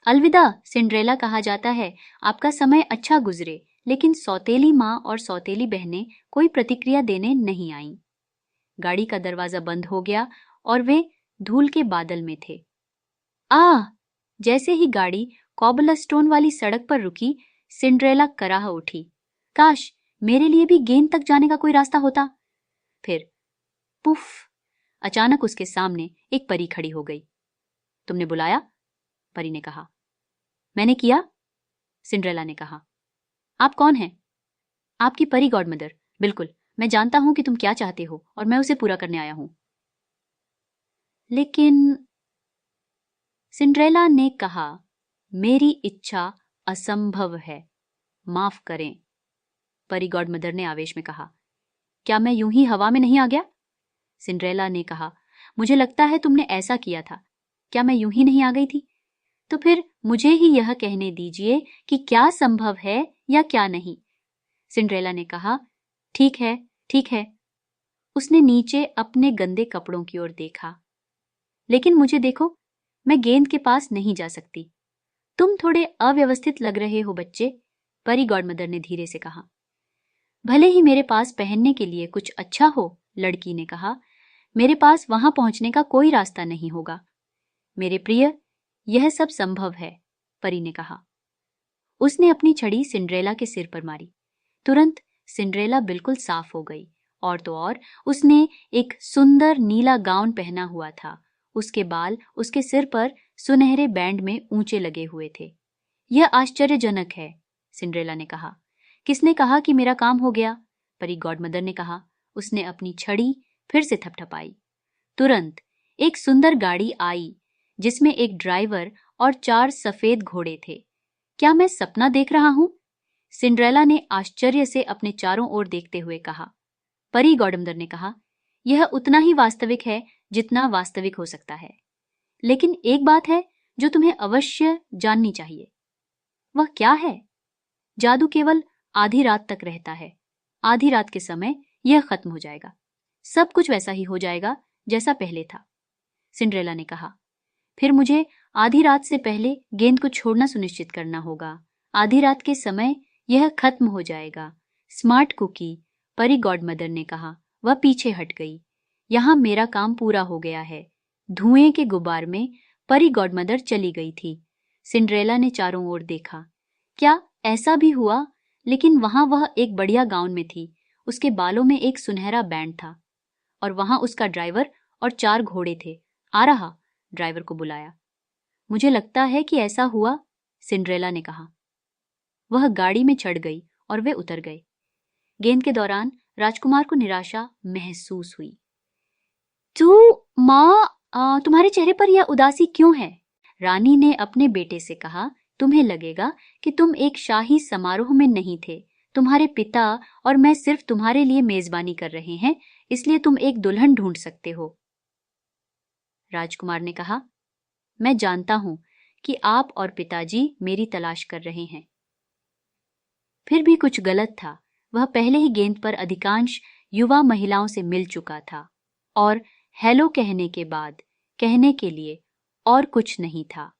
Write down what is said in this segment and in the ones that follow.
अलविदा सिंड्रेला कहा जाता है, आपका समय अच्छा गुजरे। लेकिन सौतेली माँ और सौतेली बहनें कोई प्रतिक्रिया देने नहीं आईं। गाड़ी का दरवाजा बंद हो गया और वे धूल के बादल में थे। जैसे ही गाड़ी कॉबलस्टोन वाली सड़क पर रुकी, सिंड्रेला कराह उठी। काश मेरे लिए भी गेंद तक जाने का कोई रास्ता होता। फिर पुफ, अचानक उसके सामने एक परी खड़ी हो गई। तुमने बुलाया? परी ने कहा। मैंने किया, सिंड्रेला ने कहा। आप कौन हैं? आपकी परी गॉडमदर। बिल्कुल, मैं जानता हूं कि तुम क्या चाहते हो और मैं उसे पूरा करने आया हूं। लेकिन सिंड्रेला ने कहा, मेरी इच्छा असंभव है, माफ करें। परी गॉडमदर ने आवेश में कहा। क्या मैं यूं ही हवा में नहीं आ गया? सिंड्रेला ने कहा, मुझे लगता है तुमने ऐसा किया था। क्या मैं यूं ही नहीं आ गई थी? तो फिर मुझे ही यह कहने दीजिए कि क्या संभव है या क्या नहीं। सिंड्रेला ने कहा, ठीक है, ठीक है। उसने नीचे अपने गंदे कपड़ों की ओर देखा। लेकिन मुझे देखो, मैं गेंद के पास नहीं जा सकती। तुम थोड़े अव्यवस्थित लग रहे हो बच्चे, परी गॉडमदर ने धीरे से कहा। भले ही मेरे पास पहनने के लिए कुछ अच्छा हो, लड़की ने कहा, मेरे पास वहां पहुंचने का कोई रास्ता नहीं होगा। मेरे प्रिय, यह सब संभव है, परी ने कहा। उसने अपनी छड़ी सिंड्रेला के सिर पर मारी। तुरंत सिंड्रेला बिल्कुल साफ हो गई। और तो और उसने एक सुंदर नीला गाउन पहना हुआ था। उसके बाल उसके सिर पर सुनहरे बैंड में ऊंचे लगे हुए थे। यह आश्चर्यजनक है, सिंड्रेला ने कहा। किसने कहा कि मेरा काम हो गया? परी गॉडमदर ने कहा। उसने अपनी छड़ी फिर से थपथपाई। तुरंत एक सुंदर गाड़ी आई जिसमें एक ड्राइवर और 4 सफेद घोड़े थे। क्या मैं सपना देख रहा हूं? सिंड्रेला ने आश्चर्य से अपने चारों ओर देखते हुए कहा। परी गॉडमदर ने कहा, यह उतना ही वास्तविक है जितना वास्तविक हो सकता है। लेकिन एक बात है जो तुम्हें अवश्य जाननी चाहिए। वह क्या है? जादू केवल आधी रात तक रहता है। आधी रात के समय यह खत्म हो जाएगा। सब कुछ वैसा ही हो जाएगा जैसा पहले था, सिंड्रेला ने कहा। फिर मुझे आधी रात से पहले गेंद को छोड़ना सुनिश्चित करना होगा। आधी रात के समय यह खत्म हो जाएगा। स्मार्ट कुकी, परी गॉडमदर ने कहा। वह पीछे हट गई। यहां मेरा काम पूरा हो गया है। धुएं के गुब्बार में परी गॉडमदर चली गई थी। सिंड्रेला ने चारों ओर देखा। क्या ऐसा भी हुआ? लेकिन वहां वह एक बढ़िया गाउन में थी। उसके बालों में एक सुनहरा बैंड था और वहां उसका ड्राइवर और 4 घोड़े थे। आ रहा, ड्राइवर को बुलाया। मुझे लगता है कि ऐसा हुआ, सिंड्रेला ने कहा। वह गाड़ी में चढ़ गई और वे उतर गए। गेंद के दौरान राजकुमार को निराशा महसूस हुई। तुम्हारे चेहरे पर यह उदासी क्यों है? रानी ने अपने बेटे से कहा, तुम्हें लगेगा कि तुम एक शाही समारोह में नहीं थे। तुम्हारे पिता और मैं सिर्फ तुम्हारे लिए मेजबानी कर रहे हैं, इसलिए तुम एक दुल्हन ढूंढ सकते हो। राजकुमार ने कहा, मैं जानता हूं कि आप और पिताजी मेरी तलाश कर रहे हैं। फिर भी कुछ गलत था। वह पहले ही गेंद पर अधिकांश युवा महिलाओं से मिल चुका था और हेलो कहने के बाद कहने के लिए और कुछ नहीं था।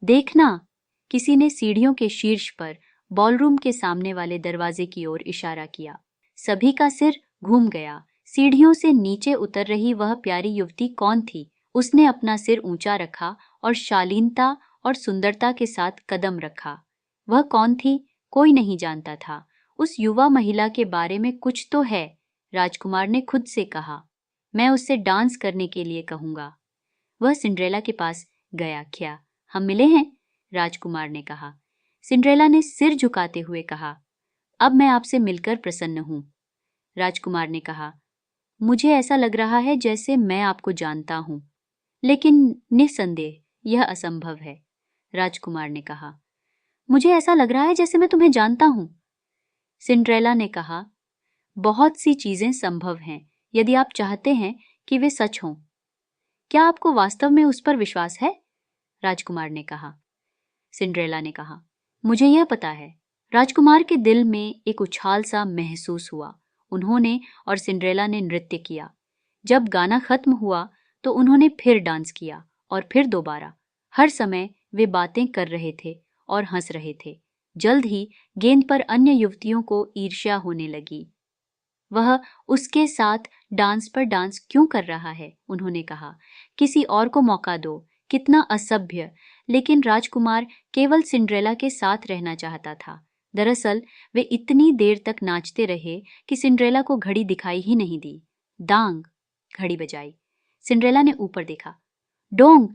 देखना, किसी ने सीढ़ियों के शीर्ष पर बॉलरूम के सामने वाले दरवाजे की ओर इशारा किया। सभी का सिर घूम गया। सीढ़ियों से नीचे उतर रही वह प्यारी युवती कौन थी? उसने अपना सिर ऊंचा रखा और शालीनता और सुंदरता के साथ कदम रखा। वह कौन थी? कोई नहीं जानता था। उस युवा महिला के बारे में कुछ तो है, राजकुमार ने खुद से कहा। मैं उससे डांस करने के लिए कहूंगा। वह सिंड्रेला के पास गया। क्या हम मिले हैं? राजकुमार ने कहा। सिंड्रेला ने सिर झुकाते हुए कहा, अब मैं आपसे मिलकर प्रसन्न हूं। राजकुमार ने कहा, मुझे ऐसा लग रहा है जैसे मैं आपको जानता हूं, लेकिन निस्संदेह यह असंभव है। राजकुमार ने कहा, मुझे ऐसा लग रहा है जैसे मैं तुम्हें जानता हूं। सिंड्रेला ने कहा, बहुत सी चीजें संभव हैं यदि आप चाहते हैं कि वे सच हों। क्या आपको वास्तव में उस पर विश्वास है? राजकुमार ने कहा। सिंड्रेला ने कहा, मुझे यह पता है। राजकुमार के दिल में एक उछाल सा महसूस हुआ। उन्होंने और सिंड्रेला ने नृत्य किया। जब गाना खत्म हुआ तो उन्होंने फिर डांस किया और फिर दोबारा। हर समय वे बातें कर रहे थे और हंस रहे थे। जल्द ही गेंद पर अन्य युवतियों को ईर्ष्या होने लगी। वह उसके साथ डांस पर डांस क्यों कर रहा है? उन्होंने कहा। किसी और को मौका दो। कितना असभ्य! लेकिन राजकुमार केवल सिंड्रेला के साथ रहना चाहता था। दरअसल वे इतनी देर तक नाचते रहे कि सिंड्रेला को घड़ी दिखाई ही नहीं दी। दांग, घड़ी बजाई। सिंड्रेला ने ऊपर देखा। डोंग,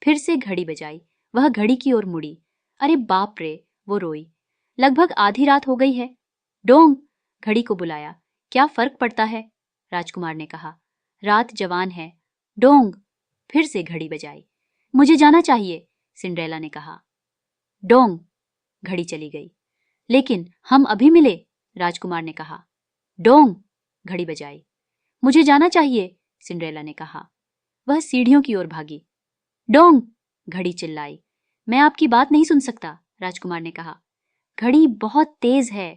फिर से घड़ी बजाई। वह घड़ी की ओर मुड़ी। अरे बाप रे! वो रोई। लगभग आधी रात हो गई है। डोंग, घड़ी को बुलाया। क्या फर्क पड़ता है? राजकुमार ने कहा। रात जवान है। डोंग, फिर से घड़ी बजाई। मुझे जाना चाहिए, सिंड्रेला ने कहा। डोंग, घड़ी चली गई। लेकिन हम अभी मिले, राजकुमार ने कहा। डोंग, घड़ी बजाई। मुझे जाना चाहिए, सिंड्रेला ने कहा। वह सीढ़ियों की ओर भागी। डोंग, घड़ी चिल्लाई। मैं आपकी बात नहीं सुन सकता, राजकुमार ने कहा। घड़ी बहुत तेज है।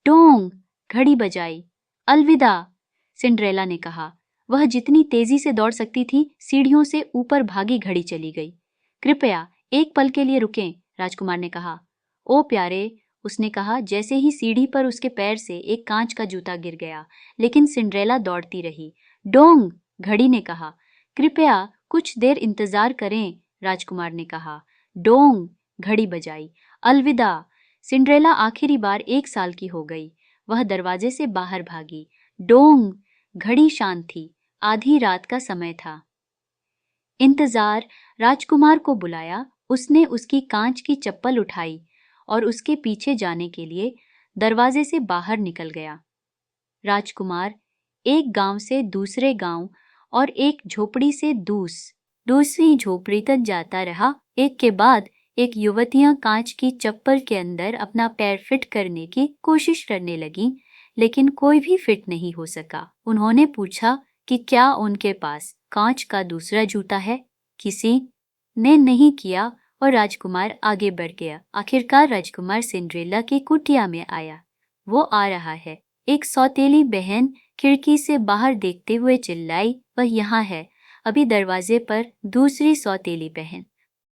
डोंग, घड़ी बजाई। अलविदा, सिंड्रेला ने कहा। वह जितनी तेजी से दौड़ सकती थी, सीढ़ियों से ऊपर भागी घड़ी चली गई। कृपया एक पल के लिए रुकें, राजकुमार ने कहा। ओ प्यारे, उसने कहा जैसे ही सीढ़ी पर उसके पैर से एक कांच का जूता गिर गया। लेकिन सिंड्रेला दौड़ती रही। डोंग, घड़ी ने कहा। कृपया कुछ देर इंतजार करें, राजकुमार ने कहा। डोंग, घड़ी बजाई। अलविदा, सिंड्रेला आखिरी बार 1 साल की हो गई। वह दरवाजे से बाहर भागी। डोंग, घड़ी शांत थी। आधी रात का समय था। इंतजार राजकुमार को बुलाया। उसने उसकी कांच की चप्पल उठाई और उसके पीछे जाने के लिए दरवाजे से बाहर निकल गया। राजकुमार एक गांव से दूसरे गांव और एक झोपड़ी से दूसरी झोपड़ी तक जाता रहा। एक के बाद एक युवतियां कांच की चप्पल के अंदर अपना पैर फिट करने की कोशिश करने लगीं, लेकिन कोई भी फिट नहीं हो सका। उन्होंने पूछा कि क्या उनके पास कांच का दूसरा जूता है? किसी ने नहीं किया और राजकुमार आगे बढ़ गया। आखिरकार राजकुमार सिंड्रेला की कुटिया में आया। वो आ रहा है। एक सौतेली बहन खिड़की से बाहर देखते हुए चिल्लाई, वह यहाँ है। अभी दरवाजे पर दूसरी सौतेली बहन।